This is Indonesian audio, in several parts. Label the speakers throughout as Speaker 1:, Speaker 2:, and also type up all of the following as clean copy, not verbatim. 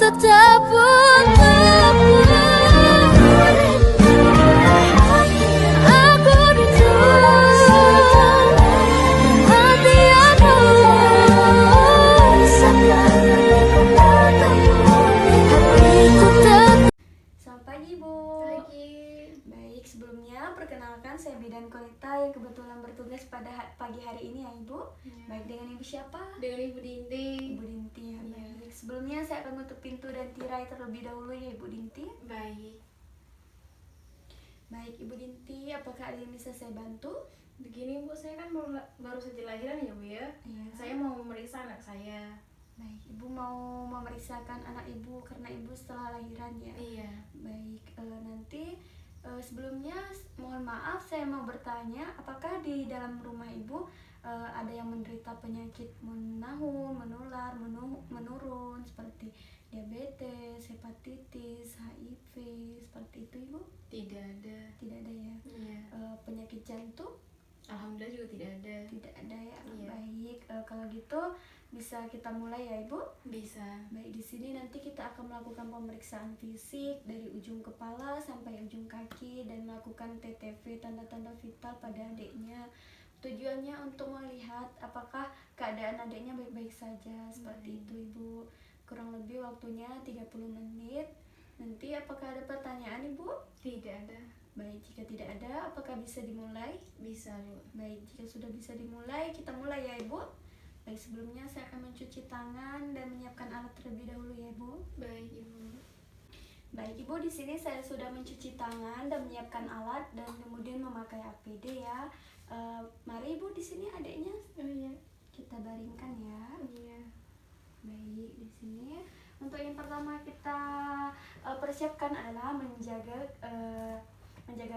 Speaker 1: tetap untukmu. Aku rindu hatimu. Hatiku tetap.
Speaker 2: Selamat pagi, Bu.
Speaker 3: Pagi.
Speaker 2: Baik, sebelumnya perkenalkan saya Bidan Kolita yang kebetulan bertugas pada pagi hari ini ya, Ibu.
Speaker 3: Ya.
Speaker 2: Baik, dengan Ibu siapa?
Speaker 3: Dengan Ibu Dinti.
Speaker 2: Ibu Dinti ya.
Speaker 3: Iya.
Speaker 2: Baik. Sebelumnya saya akan tutup pintu dan tirai terlebih dahulu ya, Ibu Dinti.
Speaker 3: Baik.
Speaker 2: Baik, Ibu Dinti, apakah ada yang bisa saya bantu?
Speaker 3: Begini Bu, saya kan baru saja lahiran ya Bu ya.
Speaker 2: Iya.
Speaker 3: Saya mau memeriksa anak saya.
Speaker 2: Baik, Ibu mau memeriksakan anak Ibu karena Ibu setelah lahiran ya.
Speaker 3: Iya.
Speaker 2: Baik, nanti sebelumnya mohon maaf saya mau bertanya, apakah di dalam rumah Ibu ada yang menderita penyakit menular, menurun seperti diabetes, hepatitis, HIV seperti itu, Ibu?
Speaker 3: Tidak ada.
Speaker 2: Tidak ada ya.
Speaker 3: Iya.
Speaker 2: Penyakit jantung?
Speaker 3: Alhamdulillah juga tidak ada.
Speaker 2: Tidak ada ya.
Speaker 3: Iya.
Speaker 2: Baik, kalau gitu bisa kita mulai ya, Ibu?
Speaker 3: Bisa.
Speaker 2: Baik, di sini nanti kita akan melakukan pemeriksaan fisik dari ujung kepala sampai ujung kaki dan melakukan TTV, tanda-tanda vital pada adiknya. Tujuannya untuk melihat apakah keadaan adiknya baik-baik saja, seperti itu, Ibu. Kurang lebih waktunya 30 menit. Nanti apakah ada pertanyaan, Ibu?
Speaker 3: Tidak ada.
Speaker 2: Baik, jika tidak ada, apakah bisa dimulai?
Speaker 3: Bisa Bu.
Speaker 2: Baik, jika sudah bisa dimulai, kita mulai ya, Ibu. Baik, sebelumnya saya akan mencuci tangan dan menyiapkan alat terlebih dahulu ya, Ibu.
Speaker 3: Baik Ibu.
Speaker 2: Baik, Ibu, di sini saya sudah mencuci tangan dan menyiapkan alat dan kemudian memakai APD ya. Mari Ibu, di sini adiknya.
Speaker 3: Oh iya.
Speaker 2: Kita baringkan ya.
Speaker 3: Iya.
Speaker 2: Baik, di sini untuk yang pertama kita persiapkan adalah menjaga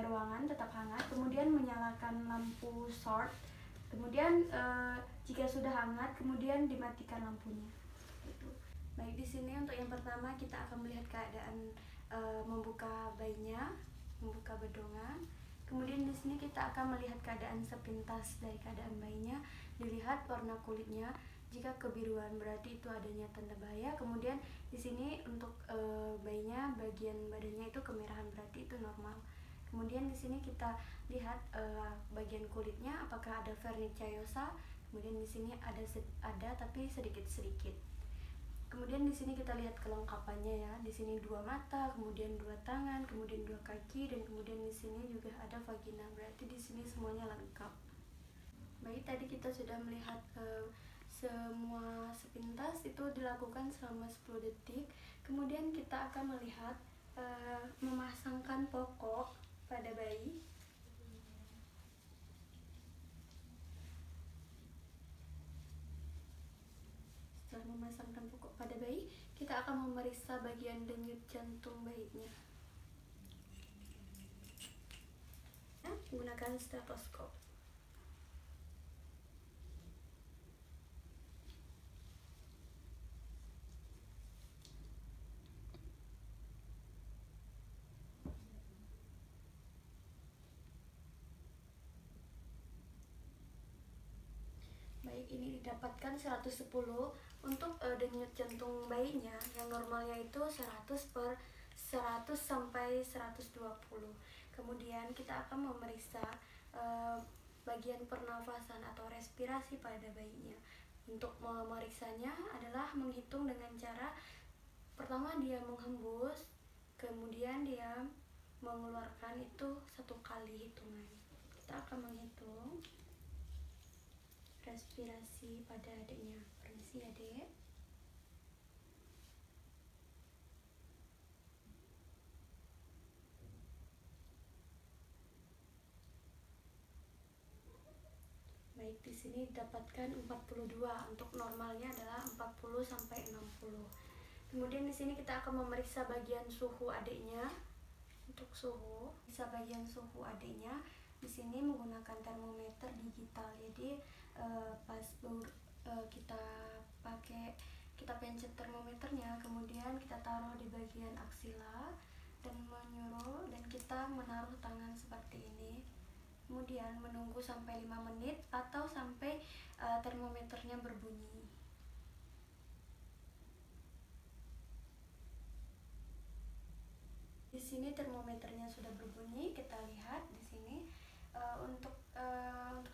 Speaker 2: ruangan tetap hangat, kemudian menyalakan lampu short, kemudian jika sudah hangat kemudian dimatikan lampunya. Gitu. Baik, di sini untuk yang pertama kita akan melihat keadaan membuka bayinya, membuka bedongan. Kemudian di sini kita akan melihat keadaan sepintas dari keadaan bayinya, dilihat warna kulitnya. Jika kebiruan berarti itu adanya tanda bahaya. Kemudian di sini untuk bayinya bagian badannya itu kemerahan berarti itu normal. Kemudian di sini kita lihat bagian kulitnya apakah ada verniciaosa. Kemudian di sini ada tapi sedikit-sedikit. Kemudian di sini kita lihat kelengkapannya ya. Di sini 2 mata, kemudian 2 tangan, kemudian 2 kaki, dan kemudian di sini juga ada vagina. Berarti di sini semuanya lengkap. Baik, tadi kita sudah melihat semua sepintas itu dilakukan selama 10 detik. Kemudian kita akan melihat memasangkan pokok pada bayi. Setelah memasangkan pokok pada bayi, kita akan memeriksa bagian denyut jantung bayinya. Menggunakan stetoskop. Baik, ini didapatkan 110 untuk denyut jantung bayinya yang normalnya itu 100/100 sampai 120. Kemudian kita akan memeriksa bagian pernafasan atau respirasi pada bayinya. Untuk memeriksanya adalah menghitung dengan cara pertama dia menghembus, kemudian dia mengeluarkan itu 1 kali hitungan. Kita akan menghitung respirasi pada adiknya. Permisi adik. Baik, di sini didapatkan 42. Untuk normalnya adalah 40 sampai 60. Kemudian di sini kita akan memeriksa bagian suhu adiknya. Untuk suhu, bisa bagian suhu adiknya di sini menggunakan termometer digital. Jadi pas kita pencet termometernya, kemudian kita taruh di bagian aksila dan menyuruh, dan kita menaruh tangan seperti ini. Kemudian menunggu sampai 5 menit atau sampai termometernya berbunyi. sini termometernya sudah berbunyi. Kita lihat di sini untuk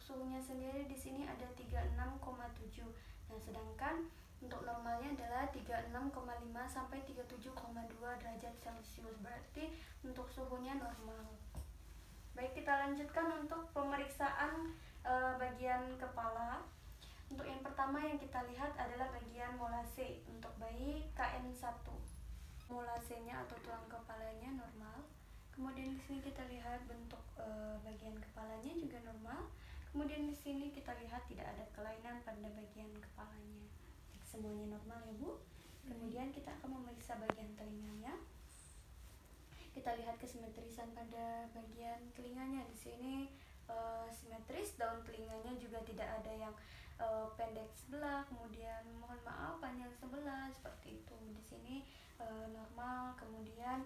Speaker 2: suhunya sendiri di sini ada 36,7. Nah, sedangkan untuk normalnya adalah 36,5 sampai 37,2 derajat Celcius. Berarti untuk suhunya normal. Baik, kita lanjutkan untuk pemeriksaan bagian kepala. Untuk yang pertama yang kita lihat adalah bagian molase untuk bayi KN1. Molasenya atau tulang kepalanya normal. Kemudian di sini kita lihat bentuk bagian kepalanya juga normal. Kemudian di sini kita lihat tidak ada kelainan pada bagian kepalanya. Semuanya normal ya, Bu. Kemudian kita akan memeriksa bagian telinganya. Kita lihat kesimetrisan pada bagian telinganya. Di sini simetris, daun telinganya juga tidak ada yang pendek sebelah, kemudian mohon maaf panjang sebelah seperti itu. Di sini normal. Kemudian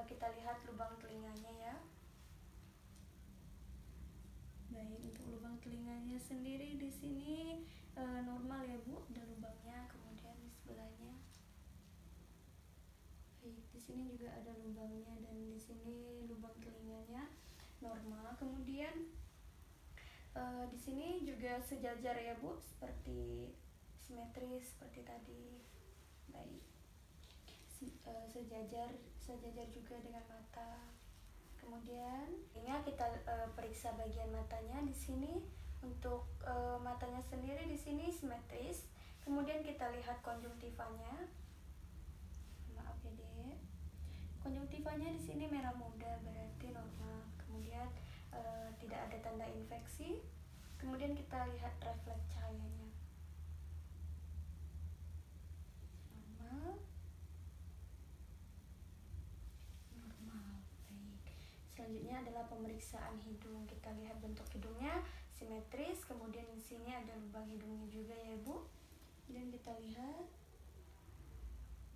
Speaker 2: kita lihat lubang telinganya ya. Baik, untuk lubang telinganya sendiri di sini normal ya, Bu. Ada lubangnya, kemudian di sebelahnya. Baik, di sini juga ada lubangnya dan di sini lubang telinganya normal. Kemudian di sini juga sejajar ya, Bu, seperti simetris seperti tadi. Baik, sejajar juga dengan mata. Kemudian ini kita periksa bagian matanya di sini. Untuk matanya sendiri di sini simetris. Kemudian kita lihat konjungtivanya. Maaf ya, Dek. Konjungtivanya di sini merah muda, berarti normal. Kemudian tidak ada tanda infeksi. Kemudian kita lihat refleks cahayanya. Normal. Baik. Selanjutnya adalah pemeriksaan hidung. Kita lihat bentuk hidungnya simetris. Kemudian di sini ada lubang hidungnya juga ya, Bu. Dan kita lihat.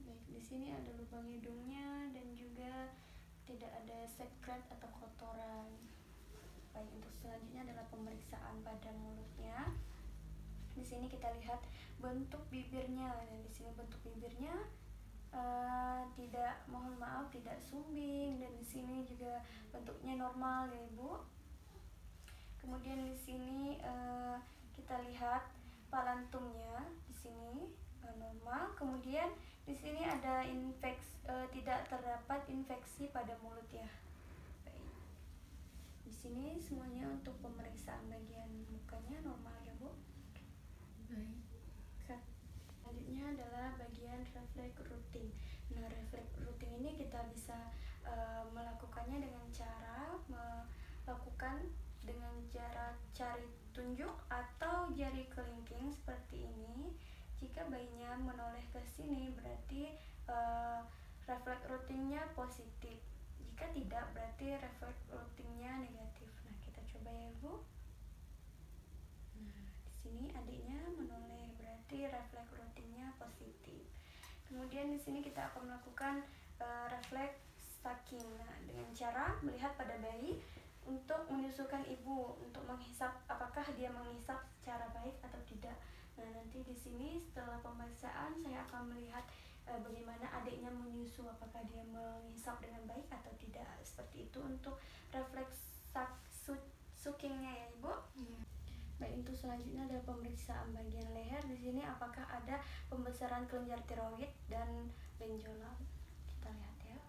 Speaker 2: Baik, di sini ada lubang hidungnya dan juga tidak ada sekret atau kotoran. Baik, untuk selanjutnya adalah pemeriksaan pada mulutnya. Di sini kita lihat bentuk bibirnya dan di sini bentuk bibirnya tidak sumbing dan di sini juga bentuknya normal ya, Ibu. Kemudian di sini kita lihat palantumnya di sini normal. Kemudian di sini ada tidak terdapat infeksi pada mulut ya. Di sini semuanya untuk pemeriksaan bagian mukanya normal ya, Bu. Baik. Selanjutnya adalah bagian refleks routing. Nah, refleks routing ini kita bisa melakukannya dengan cara jari tunjuk atau jari kelingking seperti ini. Jika bayinya menoleh ke sini berarti refleks routingnya positif. Jika tidak, berarti refleks routingnya negatif. Nah, kita coba ya, Bu. Nah, di sini adiknya menoleh, berarti refleks routingnya positif. Kemudian di sini kita akan melakukan refleks stacking. Nah, dengan cara melihat pada bayi untuk menyusukan ibu, untuk menghisap apakah dia menghisap secara baik atau tidak. Nah, nanti di sini setelah pemeriksaan saya akan melihat bagaimana adiknya menyusu, apakah dia menghisap dengan baik atau tidak. Seperti itu untuk refleks suckingnya ya, Ibu. Baik, untuk selanjutnya ada pemeriksaan bagian leher. Di sini apakah ada pembesaran kelenjar tiroid dan benjolan. Kita lihat ya.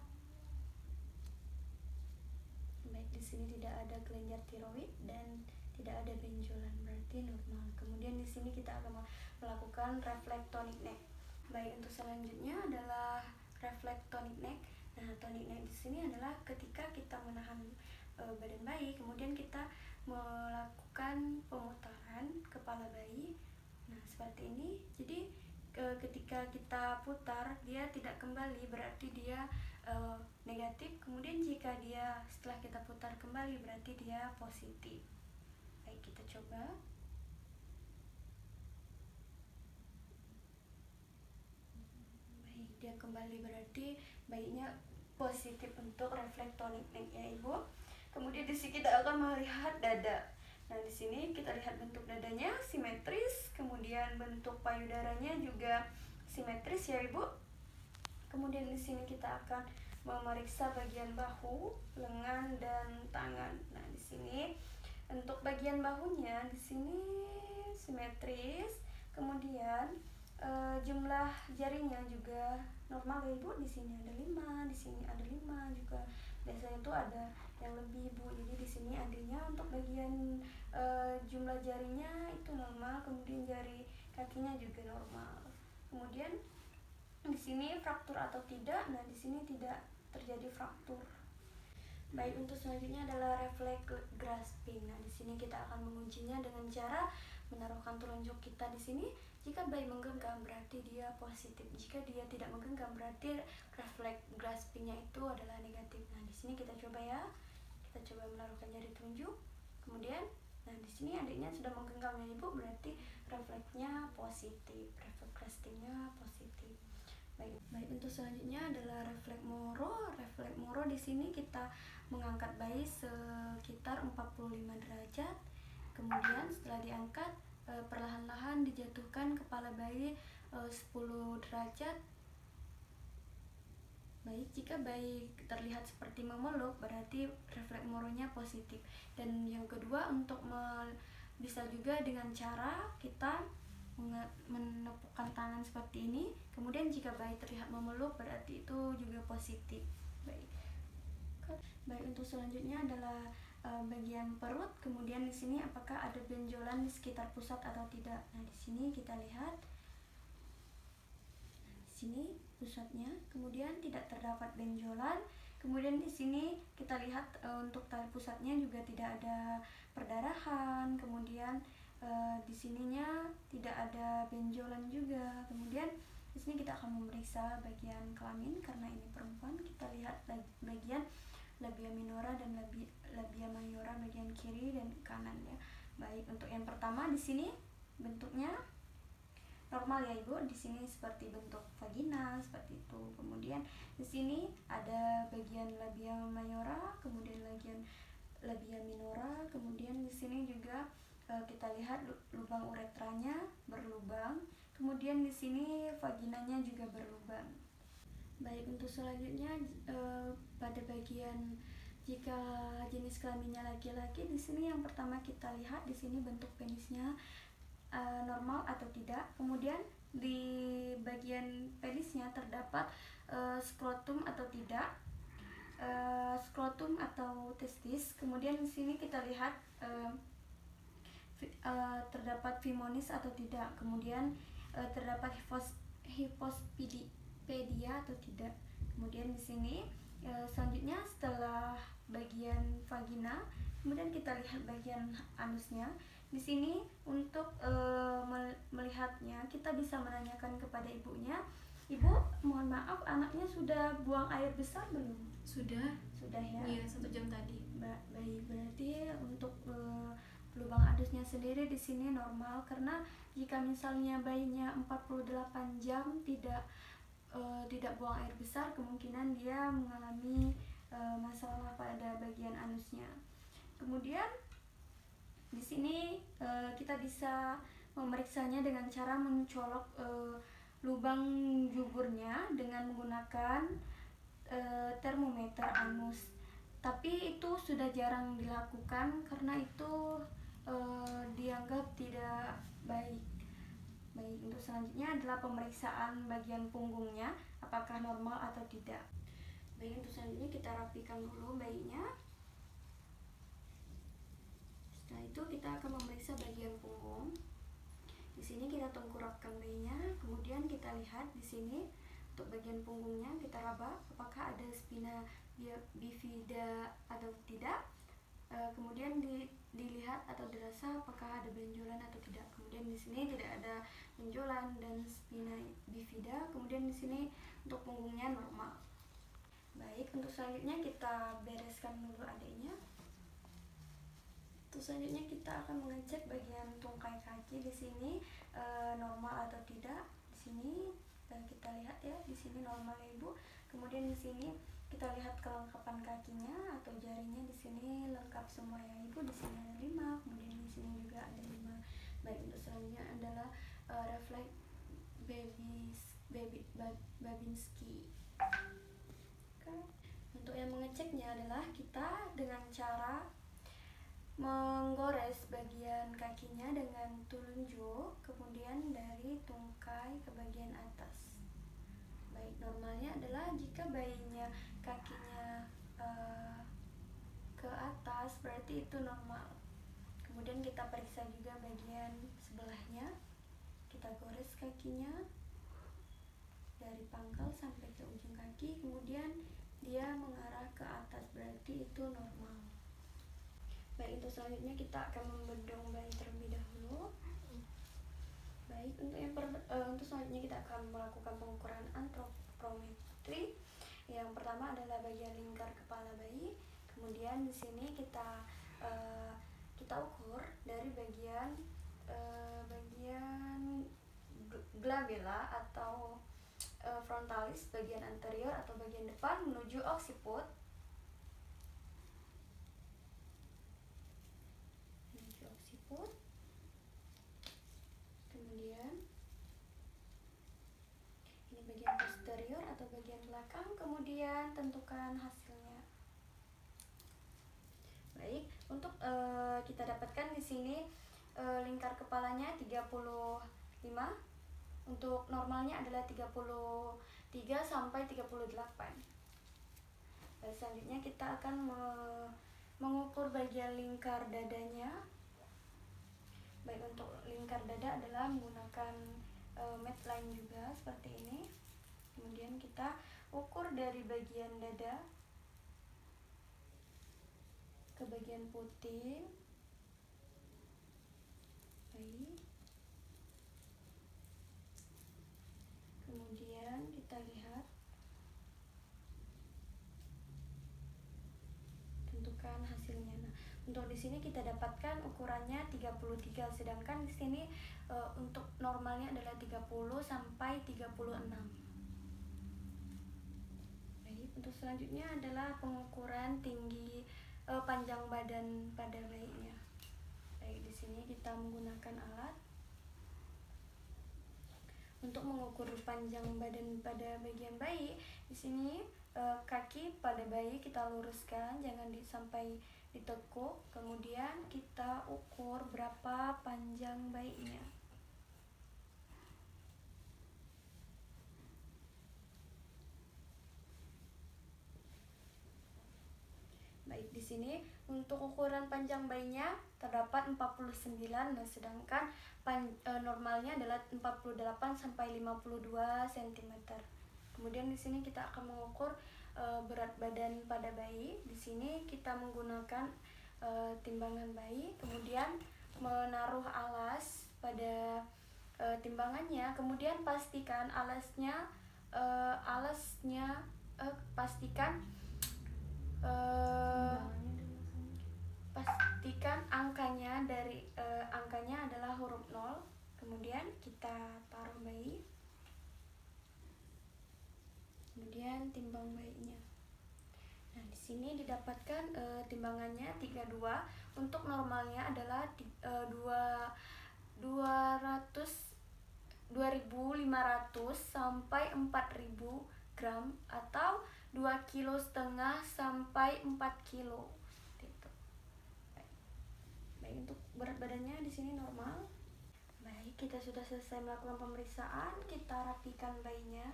Speaker 2: Baik, di sini tidak ada kelenjar tiroid dan tidak ada benjolan, berarti normal. Kemudian di sini kita akan melakukan refleks tonic neck. Baik, untuk selanjutnya adalah refleks tonic neck. Nah, tonic neck di sini adalah ketika kita menahan badan bayi, kemudian kita melakukan pemutaran kepala bayi. Nah, seperti ini. Jadi ketika kita putar dia tidak kembali, berarti dia negatif. Kemudian jika dia setelah kita putar kembali berarti dia positif. Baik, kita coba. Baik, dia kembali, berarti bayinya positif untuk refleks tonic neck ya, Ibu. Kemudian di sini kita akan melihat dada. Nah, di sini kita lihat bentuk dadanya simetris, kemudian bentuk payudaranya juga simetris ya, Ibu. Kemudian di sini kita akan memeriksa bagian bahu, lengan dan tangan. Nah, di sini untuk bagian bahunya di sini simetris. Kemudian jumlah jarinya juga normal ya Ibu. Di sini ada 5, di sini ada 5 juga. Biasanya itu ada yang lebih Ibu. Jadi di sini adanya untuk bagian jumlah jarinya itu normal, kemudian jari kakinya juga normal. Kemudian di sini fraktur atau tidak. Nah, di sini tidak terjadi fraktur. Baik, untuk selanjutnya adalah refleks grasping. Nah, di sini kita akan mengujinya dengan cara menaruhkan telunjuk kita di sini. Jika bayi menggenggam berarti dia positif. Jika dia tidak menggenggam berarti refleks graspingnya itu adalah negatif. Nah, di sini kita coba ya. Kita coba menaruhkan jari telunjuk. Kemudian, nah di sini adiknya sudah menggenggam ya Ibu, berarti refleksnya positif. Refleks graspingnya positif. Baik, untuk selanjutnya adalah refleks Moro. Refleks Moro di sini kita mengangkat bayi sekitar 45 derajat. Kemudian setelah diangkat, perlahan-lahan dijatuhkan kepala bayi 10 derajat. Baik, jika bayi terlihat seperti memeluk berarti refleks Moronya positif. Dan yang kedua, untuk bisa juga dengan cara kita menepukkan tangan seperti ini. Kemudian jika bayi terlihat memeluk berarti itu juga positif. Baik, untuk selanjutnya adalah bagian perut. Kemudian di sini apakah ada benjolan di sekitar pusat atau tidak. Nah, di sini kita lihat. Di sini pusatnya, kemudian tidak terdapat benjolan. Kemudian di sini kita lihat untuk tali pusatnya juga tidak ada perdarahan. Kemudian di sininya tidak ada benjolan juga. Kemudian di sini kita akan memeriksa bagian kelamin karena ini perempuan. Kita lihat bagian labia minora dan labia mayora bagian kiri dan kanan ya. Baik, untuk yang pertama di sini bentuknya normal ya Ibu. Di sini seperti bentuk vagina seperti itu. Kemudian di sini ada bagian labia mayora, kemudian bagian labia minora. Kemudian di sini juga kita lihat lubang uretranya berlubang. Kemudian di sini vaginanya juga berlubang. Baik, untuk selanjutnya pada bagian jika jenis kelaminnya laki-laki, di sini yang pertama kita lihat di sini bentuk penisnya normal atau tidak. Kemudian di bagian penisnya terdapat skrotum atau tidak, skrotum atau testis. Kemudian di sini kita lihat terdapat phimosis atau tidak. Kemudian terdapat hipospedia atau tidak. Kemudian di sini selanjutnya setelah bagian vagina, kemudian kita lihat bagian anusnya. Di sini untuk melihatnya kita bisa menanyakan kepada ibunya, Ibu, mohon maaf, anaknya sudah buang air besar belum?
Speaker 3: Sudah
Speaker 2: Ya.
Speaker 3: Iya, 1 jam tadi.
Speaker 2: Baik, berarti untuk lubang anusnya sendiri di sini normal, karena jika misalnya bayinya 48 jam tidak buang air besar, kemungkinan dia mengalami masalah pada bagian anusnya. Kemudian di sini kita bisa memeriksanya dengan cara mencolok lubang juburnya dengan menggunakan termometer anus. Tapi itu sudah jarang dilakukan karena itu dianggap tidak baik. Baik, untuk selanjutnya adalah pemeriksaan bagian punggungnya, apakah normal atau tidak. Baik, untuk selanjutnya kita rapikan dulu bayinya. Setelah itu kita akan memeriksa bagian punggung. Di sini kita tengkurapkan bayinya, kemudian kita lihat di sini untuk bagian punggungnya kita raba apakah ada spina bifida atau tidak. Kemudian dilihat atau dirasa apakah ada benjolan atau tidak. Kemudian di sini tidak ada benjolan dan spina bifida. Kemudian di sini untuk punggungnya normal. Baik, untuk selanjutnya kita bereskan dulu adiknya. Terus selanjutnya kita akan mengecek bagian tungkai kaki di sini normal atau tidak. Di sini kita lihat ya, di sini normal ya Ibu. Kemudian di sini kita lihat kelengkapan kakinya atau jarinya, di sini lengkap semua ya Ibu. Di sini ada 5, kemudian di sini juga ada 5. Baik, untuk selanjutnya adalah refleks Babinski. Oke. selanjutnya adalah kita dengan cara menggores bagian kakinya dengan telunjuk, kemudian dari tungkai ke bagian atas. Baik, normalnya adalah jika bayinya kakinya ke atas, berarti itu normal. Kemudian kita periksa juga bagian sebelahnya, kita gores kakinya dari pangkal sampai ke ujung kaki, kemudian dia mengarah ke atas, berarti itu normal. Baik, untuk selanjutnya kita akan membedong bayi terlebih dahulu. Baik, untuk selanjutnya kita akan melakukan pengukuran antropometri. Yang pertama adalah bagian lingkar kepala bayi. Kemudian di sini kita ukur dari bagian glabella atau frontalis, bagian anterior atau bagian depan menuju occiput. Kemudian ini bagian posterior atau bagian belakang, kemudian tentukan hasilnya. Baik, untuk kita dapatkan di sini lingkar kepalanya 35, untuk normalnya adalah 33 sampai 38. Dan selanjutnya kita akan mengukur bagian lingkar dadanya. Baik, untuk lingkar dada adalah menggunakan medline juga seperti ini. Kemudian kita ukur dari bagian dada ke bagian puting. Baik. Kemudian kita lihat, tentukan hasilnya. Nah, untuk di sini kita dapatkan ukurannya 33, sedangkan di sini untuk normalnya adalah 30 sampai 36. Baik, untuk selanjutnya adalah pengukuran tinggi panjang badan pada bayinya. Baik, di sini kita menggunakan alat untuk mengukur panjang badan pada bagian bayi. Di sini kaki pada bayi kita luruskan, jangan sampai ditekuk. Kemudian kita ukur berapa panjang bayinya. Baik, di sini untuk ukuran panjang bayinya terdapat 49, sedangkan normalnya adalah 48 sampai 52 cm. Kemudian di sini kita akan mengukur berat badan pada bayi. Di sini kita menggunakan timbangan bayi, kemudian menaruh alas pada timbangannya, kemudian pastikan pastikan angkanya adalah huruf 0. Kemudian kita taruh bayi, kemudian timbang bayinya. Nah, di sini didapatkan timbangannya 32. Untuk normalnya adalah 2.500 sampai 4.000 gram atau 2,5 kg sampai 4 kg. Gitu. Baik, untuk berat badannya di sini normal. Baik, kita sudah selesai melakukan pemeriksaan. Kita rapikan bayinya,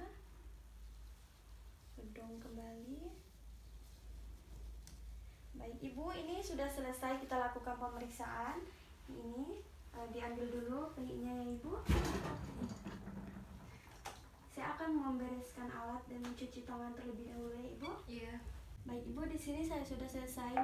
Speaker 2: bedong kembali. Baik, Ibu, ini sudah selesai kita lakukan pemeriksaan. Ini diambil dulu peliknya ya, Ibu. Saya akan membereskan alat dan mencuci tangan terlebih dahulu ya, Ibu.
Speaker 3: Iya.
Speaker 2: Baik, Ibu, di sini saya sudah selesai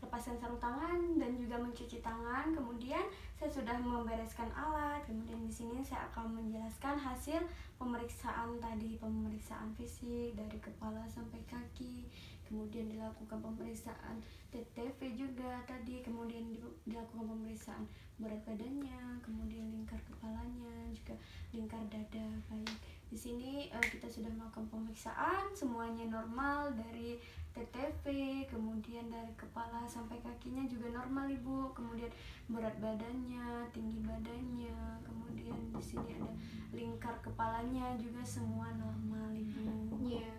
Speaker 2: melepaskan sarung tangan dan juga mencuci tangan. Kemudian saya sudah membereskan alat. Kemudian di sini saya akan menjelaskan hasil pemeriksaan tadi, pemeriksaan fisik dari kepala sampai kaki. Kemudian dilakukan pemeriksaan TTV juga tadi. Kemudian dilakukan pemeriksaan berat badannya, kemudian lingkar kepalanya, juga lingkar dada. Baik, di sini kita sudah melakukan pemeriksaan, semuanya normal dari TTV, kemudian dari kepala sampai kakinya juga normal, Ibu. Kemudian berat badannya, tinggi badannya, kemudian di sini ada lingkar kepalanya juga semua normal, Ibu.
Speaker 3: Iya.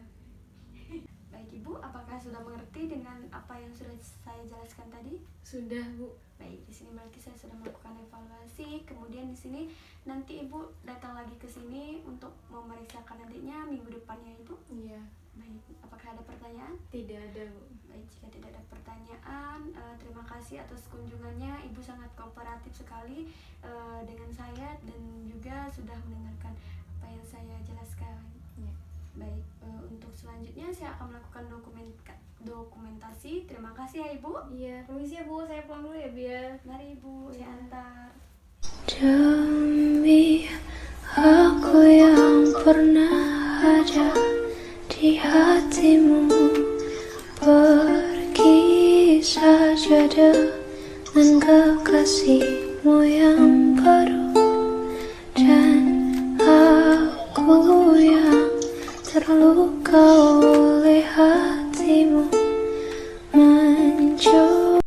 Speaker 2: Baik, Ibu, apakah sudah mengerti dengan apa yang sudah saya jelaskan tadi?
Speaker 3: Sudah, Bu.
Speaker 2: Baik, di sini berarti saya sudah melakukan evaluasi. Kemudian di sini nanti Ibu datang lagi ke sini untuk memeriksakan adiknya minggu depan ya Ibu.
Speaker 3: Iya.
Speaker 2: Baik, apakah ada pertanyaan?
Speaker 3: Tidak ada, Bu.
Speaker 2: Baik, jika tidak ada pertanyaan, terima kasih atas kunjungannya. Ibu sangat kooperatif sekali dengan saya dan juga sudah mendengarkan apa yang saya jelaskan.
Speaker 3: Iya.
Speaker 2: Baik, untuk selanjutnya saya akan melakukan dokumentasi. Terima kasih ya Ibu.
Speaker 3: Iya, permisi ya, Bu. Saya pulang dulu ya, Bu ya.
Speaker 2: Mari Ibu, saya antar.
Speaker 1: Demi aku yang pernah ada di hatimu, pergi saja dengan kekasihmu yang baru, dan aku yang terluka oleh hatimu mencoba